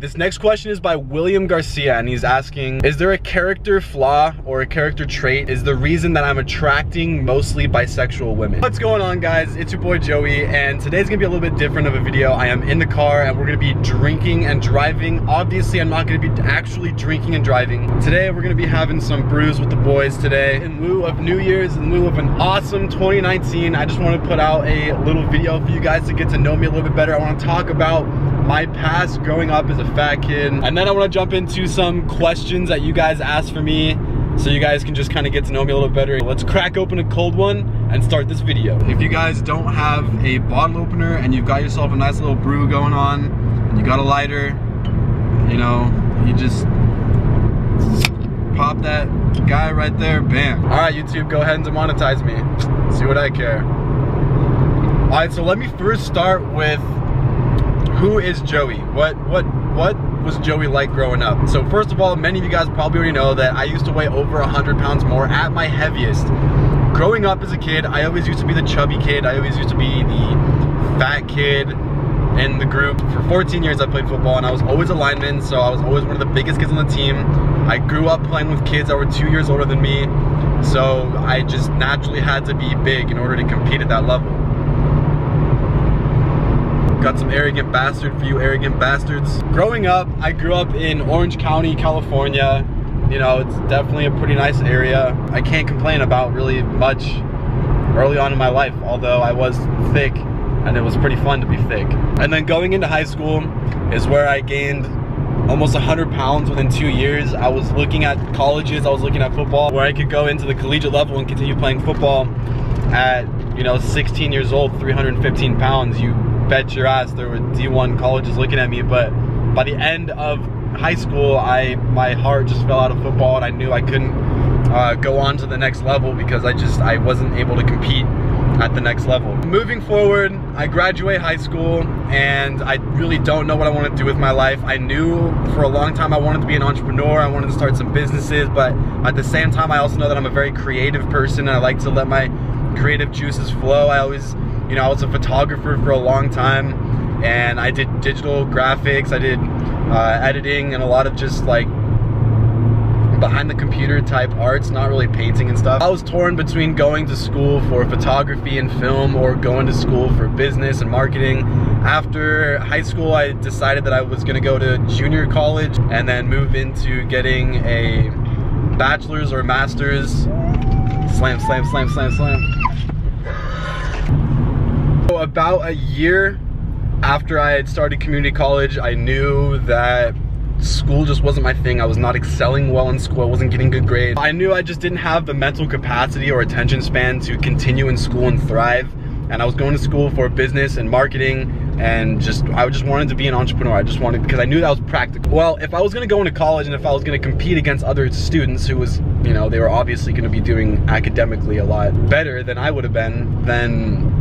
This next question is by William Garcia, and he's asking, is there a character flaw or a character trait is the reason that I'm attracting mostly bisexual women? What's going on, guys? It's your boy Joey, and today's gonna be a little bit different of a video. I am in the car and we're gonna be drinking and driving. Obviously, I'm not gonna be actually drinking and driving. Today, we're gonna be having some brews with the boys today. In lieu of New Year's, in lieu of an awesome 2019, I just wanna put out a little video for you guys to get to know me a little bit better. I wanna talk about my past growing up as a fat kid, and then I want to jump into some questions that you guys asked for me so you guys can just kind of get to know me a little better. Let's crack open a cold one and start this video. If you guys don't have a bottle opener and you've got yourself a nice little brew going on and you got a lighter, you know, you just pop that guy right there, bam. All right, YouTube, go ahead and demonetize me. See what I care. All right, so let me first start with who is Joey? What was Joey like growing up? So first of all, many of you guys probably already know that I used to weigh over 100 pounds more at my heaviest. Growing up as a kid, I always used to be the chubby kid. I always used to be the fat kid in the group. For 14 years I played football and I was always a lineman, so I was always one of the biggest kids on the team. I grew up playing with kids that were 2 years older than me, so I just naturally had to be big in order to compete at that level. Got some arrogant bastard for you arrogant bastards. Growing up, I grew up in Orange County, California. You know, it's definitely a pretty nice area. I can't complain about really much early on in my life, although I was thick and it was pretty fun to be thick. And then going into high school is where I gained almost 100 pounds within 2 years. I was looking at colleges, I was looking at football, where I could go into the collegiate level and continue playing football at, you know, 16 years old, 315 pounds. You bet your ass there were D1 colleges looking at me, but by the end of high school, my heart just fell out of football and I knew I couldn't go on to the next level because I wasn't able to compete at the next level. Moving forward, I graduate high school and I really don't know what I want to do with my life. I knew for a long time I wanted to be an entrepreneur, I wanted to start some businesses, but at the same time I also know that I'm a very creative person and I like to let my creative juices flow. I always, you know, I was a photographer for a long time and I did digital graphics, I did editing and a lot of just like behind the computer type arts, not really painting and stuff. I was torn between going to school for photography and film or going to school for business and marketing. After high school, I decided that I was gonna go to junior college and then move into getting a bachelor's or master's. Slam, slam, slam, slam, slam. So about a year after I had started community college, I knew that school just wasn't my thing. I was not excelling well in school. I wasn't getting good grades. I knew I just didn't have the mental capacity or attention span to continue in school and thrive. And I was going to school for business and marketing and I just wanted to be an entrepreneur. I just wanted, because I knew that was practical. Well, if I was gonna go into college and if I was gonna compete against other students who was, you know, they were obviously gonna be doing academically a lot better than I would have been, then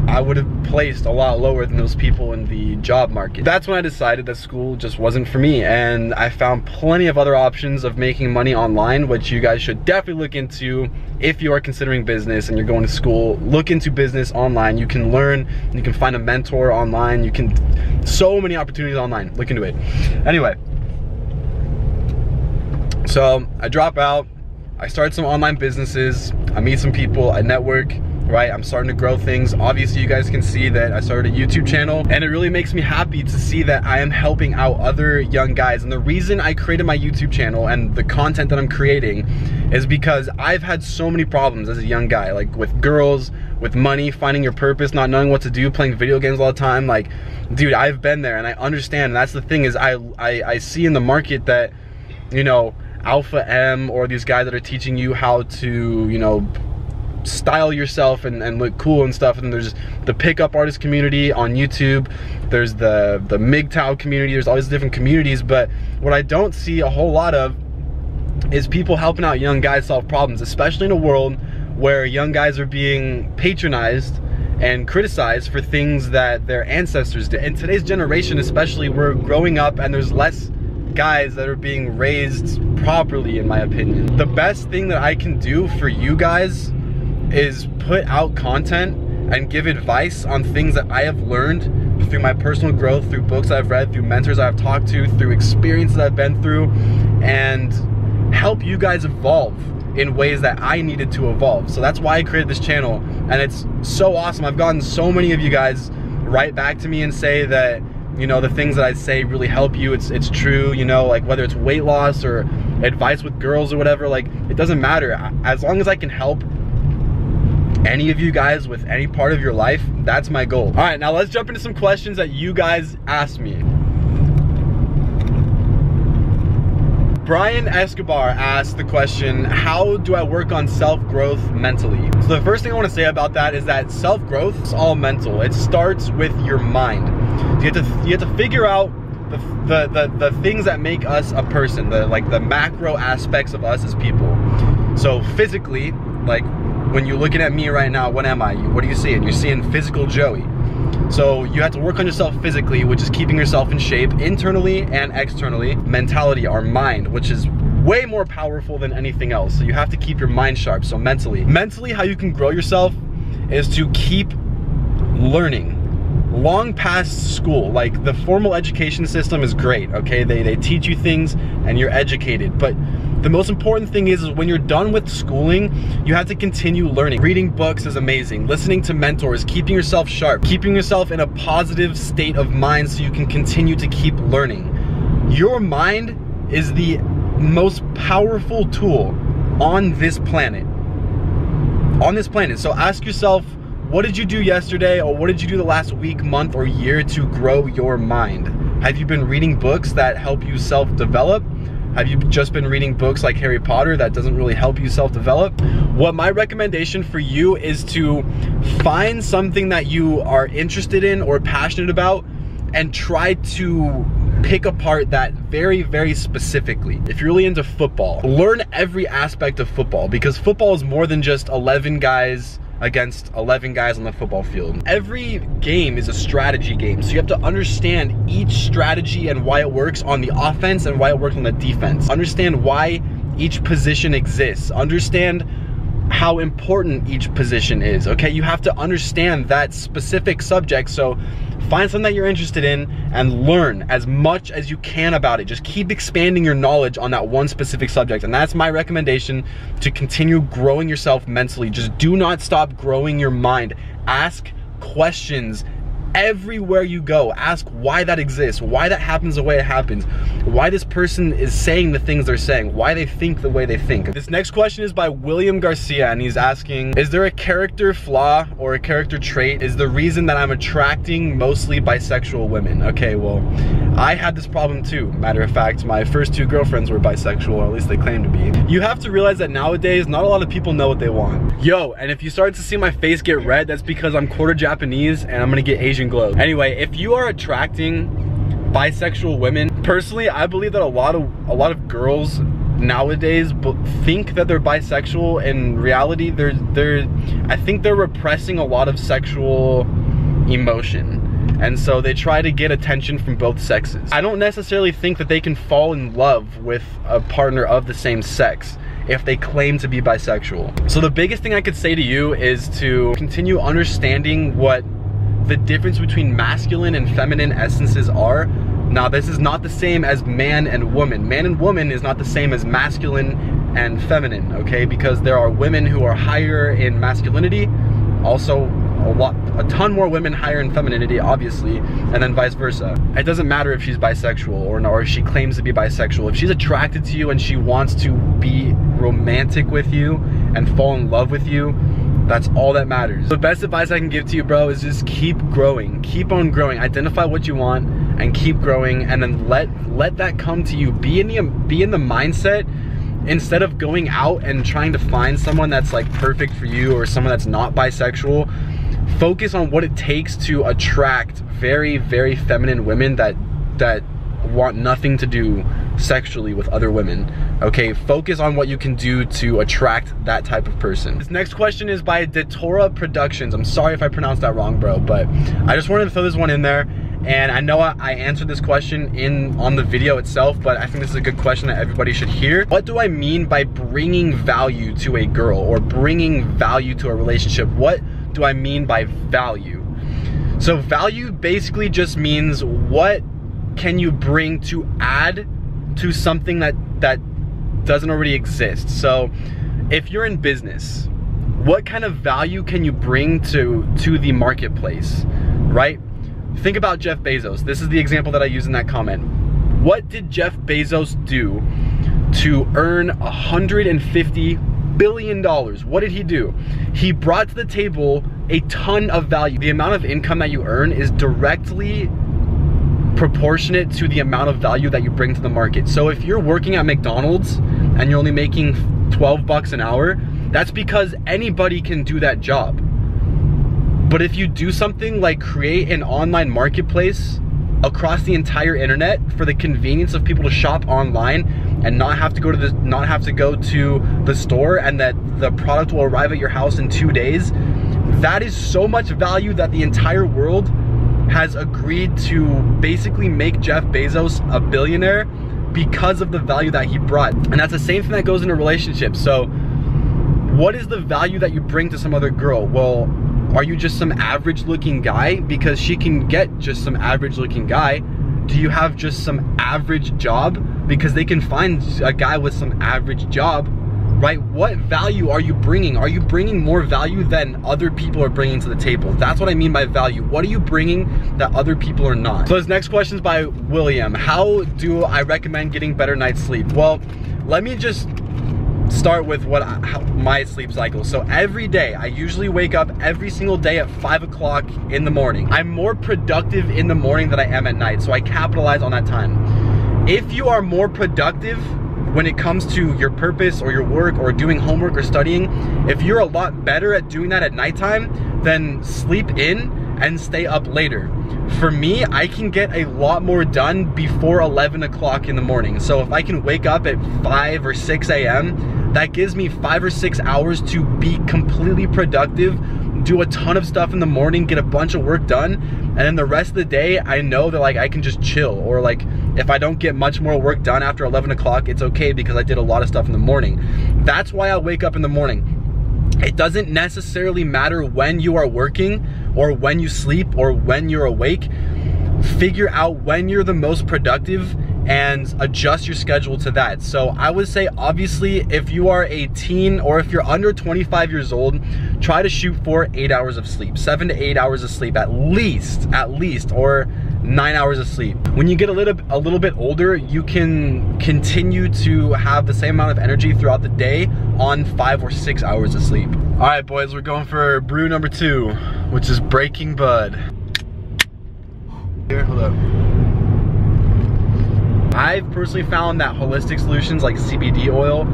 I would have placed a lot lower than those people in the job market. That's when I decided that school just wasn't for me, and I found plenty of other options of making money online, which you guys should definitely look into if you are considering business and you're going to school. Look into business online. You can learn, you can find a mentor online, you can, so many opportunities online. Look into it. Anyway, so I drop out, I start some online businesses, I meet some people, I network. Right, I'm starting to grow things. Obviously, you guys can see that I started a YouTube channel, and it really makes me happy to see that I am helping out other young guys. And the reason I created my YouTube channel and the content that I'm creating is because I've had so many problems as a young guy, like with girls, with money, finding your purpose, not knowing what to do, playing video games all the time. Like, dude, I've been there and I understand. And that's the thing is I see in the market that, you know, Alpha M or these guys that are teaching you how to, you know, style yourself and look cool and stuff. And then there's the pickup artist community on YouTube, there's the MGTOW community, there's all these different communities. But what I don't see a whole lot of is people helping out young guys solve problems, especially in a world where young guys are being patronized and criticized for things that their ancestors did. In today's generation especially, we're growing up and there's less guys that are being raised properly, in my opinion. The best thing that I can do for you guys is put out content and give advice on things that I have learned through my personal growth, through books I've read, through mentors I've talked to, through experiences I've been through, and help you guys evolve in ways that I needed to evolve. So that's why I created this channel, and it's so awesome. I've gotten so many of you guys write back to me and say that, you know, the things that I say really help you. It's true, you know, like whether it's weight loss or advice with girls or whatever, like it doesn't matter. As long as I can help any of you guys with any part of your life, that's my goal. All right, now let's jump into some questions that you guys asked me. Brian Escobar asked the question, how do I work on self-growth mentally? So the first thing I want to say about that is that self-growth is all mental. It starts with your mind. You have to figure out the things that make us a person, the macro aspects of us as people. So physically, like when you're looking at me right now, what am I? What are you seeing? You're seeing physical Joey. So you have to work on yourself physically, which is keeping yourself in shape internally and externally. Mentality, our mind, which is way more powerful than anything else. So you have to keep your mind sharp. So mentally, how you can grow yourself is to keep learning. Long past school, like the formal education system is great, okay? They teach you things and you're educated, but the most important thing is when you're done with schooling, you have to continue learning. Reading books is amazing. Listening to mentors, keeping yourself sharp, keeping yourself in a positive state of mind so you can continue to keep learning. Your mind is the most powerful tool on this planet. So ask yourself, what did you do yesterday, or what did you do the last week, month, or year to grow your mind? Have you been reading books that help you self-develop? Have you just been reading books like Harry Potter that doesn't really help you self-develop? What my recommendation for you is to find something that you are interested in or passionate about and try to pick apart that very, very specifically. If you're really into football, learn every aspect of football, because football is more than just 11 guys against 11 guys on the football field. Every game is a strategy game, so you have to understand each strategy and why it works on the offense and why it works on the defense. Understand why each position exists. Understand how important each position is, okay? You have to understand that specific subject, so find something that you're interested in and learn as much as you can about it. Just keep expanding your knowledge on that one specific subject, and that's my recommendation to continue growing yourself mentally. Just do not stop growing your mind. Ask questions everywhere you go. Ask why that exists, why that happens the way it happens, why this person is saying the things they're saying, why they think the way they think. This next question is by William Garcia, and he's asking, is there a character flaw or a character trait is the reason that I'm attracting mostly bisexual women? Okay, well, I had this problem too. Matter of fact, my first 2 girlfriends were bisexual, or at least they claim to be. You have to realize that nowadays, not a lot of people know what they want. Yo, and if you start to see my face get red, that's because I'm quarter Japanese and I'm gonna get Asian glow. Anyway, if you are attracting bisexual women, personally, I believe that a lot of girls nowadays think that they're bisexual. In reality, I think they're repressing a lot of sexual emotion, and so they try to get attention from both sexes. I don't necessarily think that they can fall in love with a partner of the same sex if they claim to be bisexual. So the biggest thing I could say to you is to continue understanding what the difference between masculine and feminine essences are. Now, this is not the same as man and woman. Man and woman is not the same as masculine and feminine, okay? Because there are women who are higher in masculinity, also a ton more women higher in femininity, obviously, and then vice versa. It doesn't matter if she's bisexual or if she claims to be bisexual. If she's attracted to you and she wants to be romantic with you and fall in love with you, that's all that matters. The best advice I can give to you, bro, is just keep growing. Keep on growing. Identify what you want and keep growing, and then let that come to you. Be in the mindset, instead of going out and trying to find someone that's like perfect for you or someone that's not bisexual. Focus on what it takes to attract very, very feminine women that want nothing to do sexually with other women, okay? Focus on what you can do to attract that type of person. This next question is by Datora Productions. I'm sorry if I pronounced that wrong, bro, but I just wanted to throw this one in there. And I know I answered this question on the video itself, but I think this is a good question that everybody should hear. What do I mean by bringing value to a girl or bringing value to a relationship? What do I mean by value? So value basically just means what can you bring to add to something that doesn't already exist. So if you're in business, what kind of value can you bring to the marketplace, right? Think about Jeff Bezos. This is the example that I used in that comment. What did Jeff Bezos do to earn $150 billion? What did he do? He brought to the table a ton of value. The amount of income that you earn is directly proportionate to the amount of value that you bring to the market. So if you're working at McDonald's and you're only making 12 bucks an hour, that's because anybody can do that job. But if you do something like create an online marketplace across the entire internet for the convenience of people to shop online and not have to go to the store, and that the product will arrive at your house in 2 days, that is so much value that the entire world has agreed to basically make Jeff Bezos a billionaire because of the value that he brought. And that's the same thing that goes into relationships. So what is the value that you bring to some other girl? Well, are you just some average looking guy? Because she can get just some average looking guy. Do you have just some average job? Because they can find a guy with some average job, right? What value are you bringing? Are you bringing more value than other people are bringing to the table? That's what I mean by value. What are you bringing that other people are not? So this next question is by William. How do I recommend getting better night's sleep? Well, let me just start with my sleep cycle. So every day, I usually wake up every single day at 5 o'clock in the morning. I'm more productive in the morning than I am at night, so I capitalize on that time. If you are more productive when it comes to your purpose or your work or doing homework or studying, if you're a lot better at doing that at nighttime, then sleep in and stay up later. For me, I can get a lot more done before 11 o'clock in the morning. So if I can wake up at 5 or 6 a.m., that gives me 5 or 6 hours to be completely productive, do a ton of stuff in the morning, get a bunch of work done, and then the rest of the day, I know that like I can just chill, or like if I don't get much more work done after 11 o'clock, it's okay because I did a lot of stuff in the morning. That's why I wake up in the morning. It doesn't necessarily matter when you are working or when you sleep or when you're awake. Figure out when you're the most productive and adjust your schedule to that. So I would say, obviously, if you are a teen or if you're under 25 years old, try to shoot for 8 hours of sleep, 7 to 8 hours of sleep at least, or 9 hours of sleep. When you get a little bit older, you can continue to have the same amount of energy throughout the day on 5 or 6 hours of sleep. All right, boys, we're going for brew number 2, which is Breaking Bud. Here, hold up. I've personally found that holistic solutions like CBD oil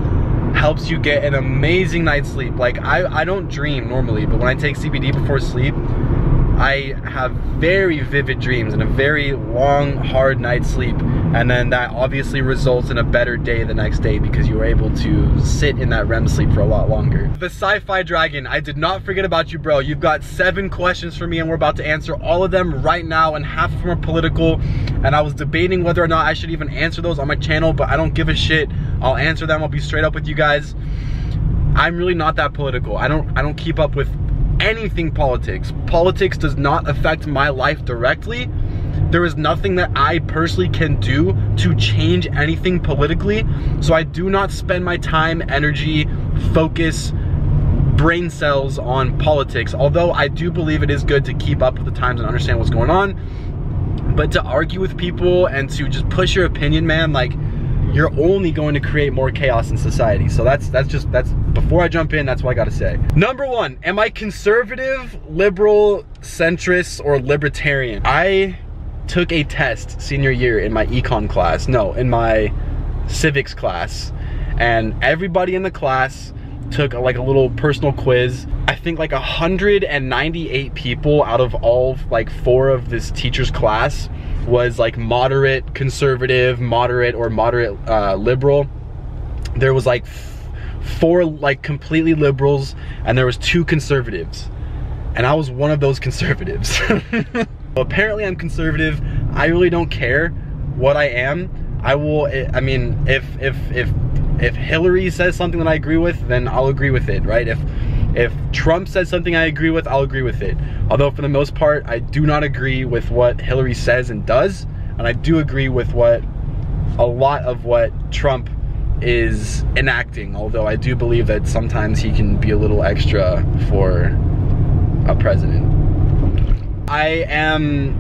helps you get an amazing night's sleep. Like I don't dream normally, but when I take CBD before sleep, I have very vivid dreams and a very long, hard night's sleep. And then that obviously results in a better day the next day because you were able to sit in that REM sleep for a lot longer. The Sci-Fi Dragon, I did not forget about you, bro. You've got 7 questions for me and we're about to answer all of them right now, and half of them are political. And I was debating whether or not I should even answer those on my channel, but I don't give a shit. I'll answer them. I'll be straight up with you guys. I'm really not that political. I don't keep up with anything politics. Politics does not affect my life directly. There is nothing that I personally can do to change anything politically. So I do not spend my time, energy, focus, brain cells on politics. Although I do believe it is good to keep up with the times and understand what's going on. But to argue with people and to just push your opinion, man, like, you're only going to create more chaos in society. So that's before I jump in, that's what I gotta say. Number 1, am I conservative, liberal, centrist, or libertarian? I took a test senior year in my econ class, no, in my civics class, and everybody in the class took like a little personal quiz. I think like 198 people out of all like 4 of this teacher's class was like moderate conservative, moderate liberal. There was like 4 like completely liberals, and there was 2 conservatives, and I was one of those conservatives. Apparently I'm conservative. I really don't care what I am. I mean, if Hillary says something that I agree with, then I'll agree with it, right? If Trump says something I agree with, I'll agree with it. Although for the most part, I do not agree with what Hillary says and does, and I do agree with a lot of what Trump is enacting, although I do believe that sometimes he can be a little extra for a president. I am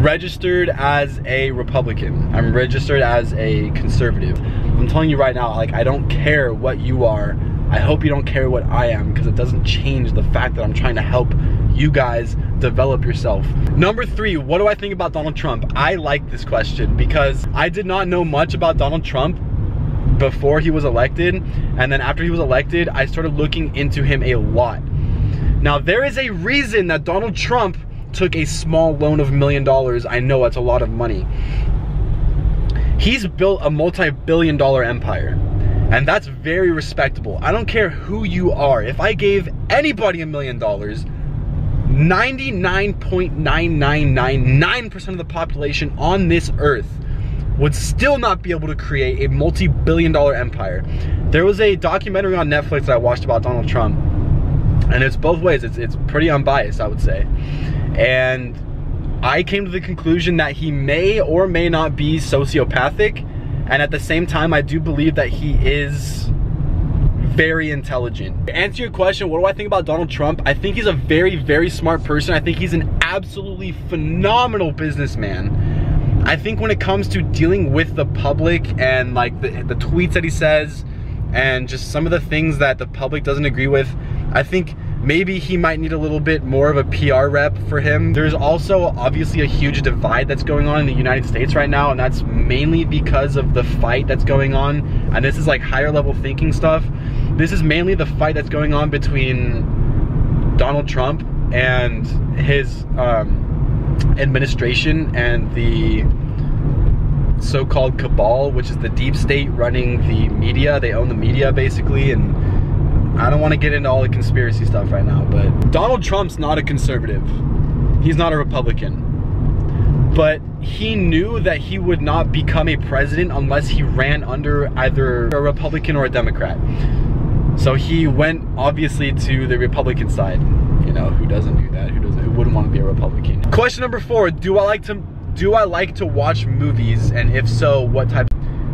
registered as a Republican. I'm registered as a conservative. I'm telling you right now, like, I don't care what you are. I hope you don't care what I am, because it doesn't change the fact that I'm trying to help you guys develop yourself. Number 3, what do I think about Donald Trump? I like this question because I did not know much about Donald Trump before he was elected, and then after he was elected, I started looking into him a lot. Now, there is a reason that Donald Trump took a small loan of $1 million. I know that's a lot of money. He's built a multi-billion-dollar empire, and that's very respectable. I don't care who you are. If I gave anybody $1 million, 99.9999% of the population on this earth would still not be able to create a multi-billion-dollar empire. There was a documentary on Netflix that I watched about Donald Trump, and it's both ways. It's pretty unbiased, I would say. And I came to the conclusion that he may or may not be sociopathic, and at the same time, I do believe that he is very intelligent. To answer your question, what do I think about Donald Trump? I think he's a very, very smart person. I think he's an absolutely phenomenal businessman. I think when it comes to dealing with the public and like the tweets that he says and just some of the things that the public doesn't agree with, I think maybe he might need a little bit more of a PR rep for him. There's also obviously a huge divide that's going on in the United States right now, and that's mainly because of the fight that's going on. And this is like higher level thinking stuff. This is mainly the fight that's going on between Donald Trump and his administration and the so-called cabal, which is the deep state running the media. They own the media basically, and I don't want to get into all the conspiracy stuff right now, but Donald Trump's not a conservative. He's not a Republican. But he knew that he would not become a president unless he ran under either a Republican or a Democrat. So he went obviously to the Republican side. You know, who doesn't do that? Who wouldn't want to be a Republican? Question number 4, do I like to watch movies, and if so, what type?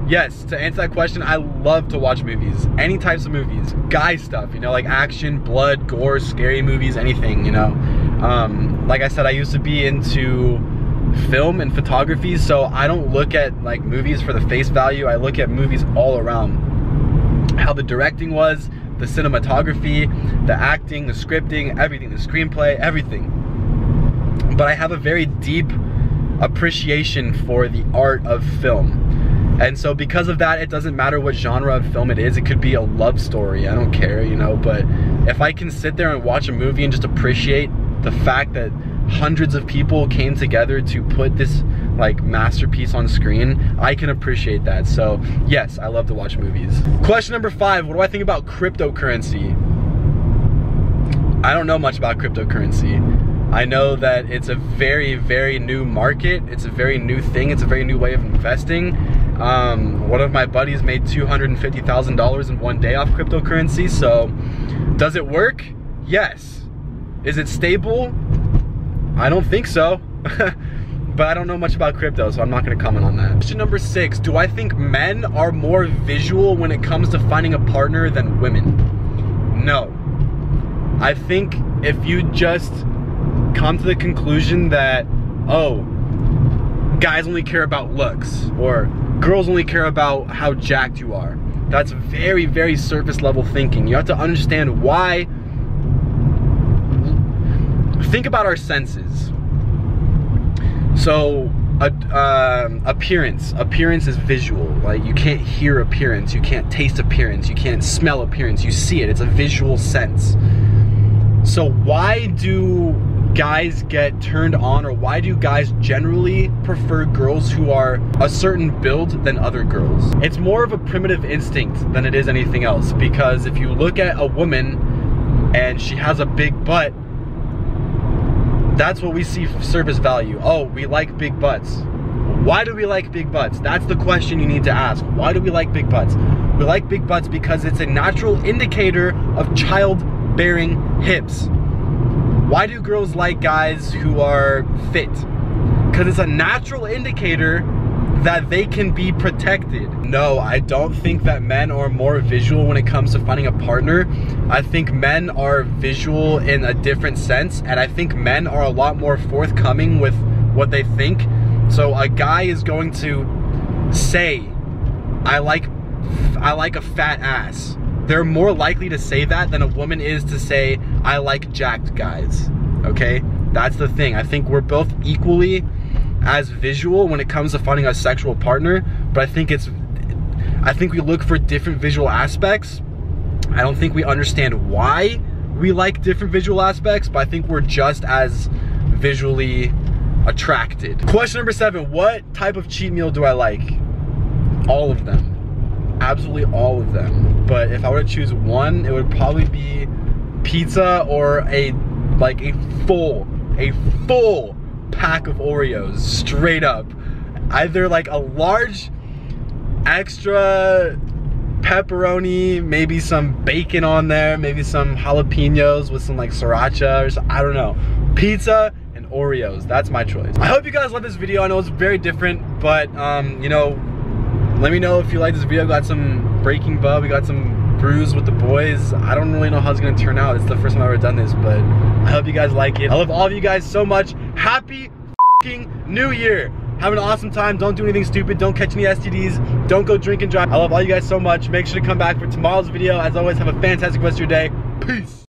Yes, to answer that question, I love to watch movies. Any types of movies. Guy stuff, you know, like action, blood, gore, scary movies, anything, you know. Like I said, I used to be into film and photography, so I don't look at like movies for the face value. I look at movies all around. How the directing was, the cinematography, the acting, the scripting, everything, the screenplay, everything. But I have a very deep appreciation for the art of film. And so because of that, it doesn't matter what genre of film it is. It could be a love story, I don't care, you know. But if I can sit there and watch a movie and just appreciate the fact that hundreds of people came together to put this like masterpiece on screen, I can appreciate that. So yes, I love to watch movies. Question number 5, what do I think about cryptocurrency? I don't know much about cryptocurrency. I know that it's a very, very new market. It's a very new thing. It's a very new way of investing. One of my buddies made $250,000 in one day off cryptocurrency. So does it work? Yes. Is it stable? I don't think so. But I don't know much about crypto, so I'm not gonna comment on that. Question number 6, do I think men are more visual when it comes to finding a partner than women? No. I think if you just come to the conclusion that, oh, guys only care about looks, or girls only care about how jacked you are, that's very, very surface level thinking. You have to understand why. Think about our senses. So appearance is visual. Like, you can't hear appearance, you can't taste appearance, you can't smell appearance, you see it. It's a visual sense. So why do guys get turned on, or why do guys generally prefer girls who are a certain build than other girls? It's more of a primitive instinct than it is anything else, because if you look at a woman and she has a big butt, that's what we see for surface value. Oh, we like big butts. Why do we like big butts? That's the question you need to ask. Why do we like big butts? We like big butts because it's a natural indicator of child bearing hips. Why do girls like guys who are fit? Because it's a natural indicator that they can be protected. No, I don't think that men are more visual when it comes to finding a partner. I think men are visual in a different sense, and I think men are a lot more forthcoming with what they think. So a guy is going to say, I like a fat ass. They're more likely to say that than a woman is to say, I like jacked guys, okay? That's the thing. I think we're both equally as visual when it comes to finding a sexual partner, but I think we look for different visual aspects. I don't think we understand why we like different visual aspects, but I think we're just as visually attracted. Question number 7, what type of cheat meal do I like? All of them. Absolutely all of them. But if I were to choose one, it would probably be pizza or a full pack of Oreos, straight up. Either like a large extra pepperoni, maybe some bacon on there, maybe some jalapenos with some like sriracha or something, I don't know. Pizza and Oreos, that's my choice. I hope you guys love this video. I know it's very different, but you know, let me know if you like this video. We got some Breaking Bud, we got some brews with the boys. I don't really know how it's gonna turn out. It's the first time I've ever done this, but I hope you guys like it. I love all of you guys so much. Happy f***ing New Year. Have an awesome time. Don't do anything stupid. Don't catch any STDs. Don't go drink and drive. I love all you guys so much. Make sure to come back for tomorrow's video. As always, have a fantastic rest of your day. Peace.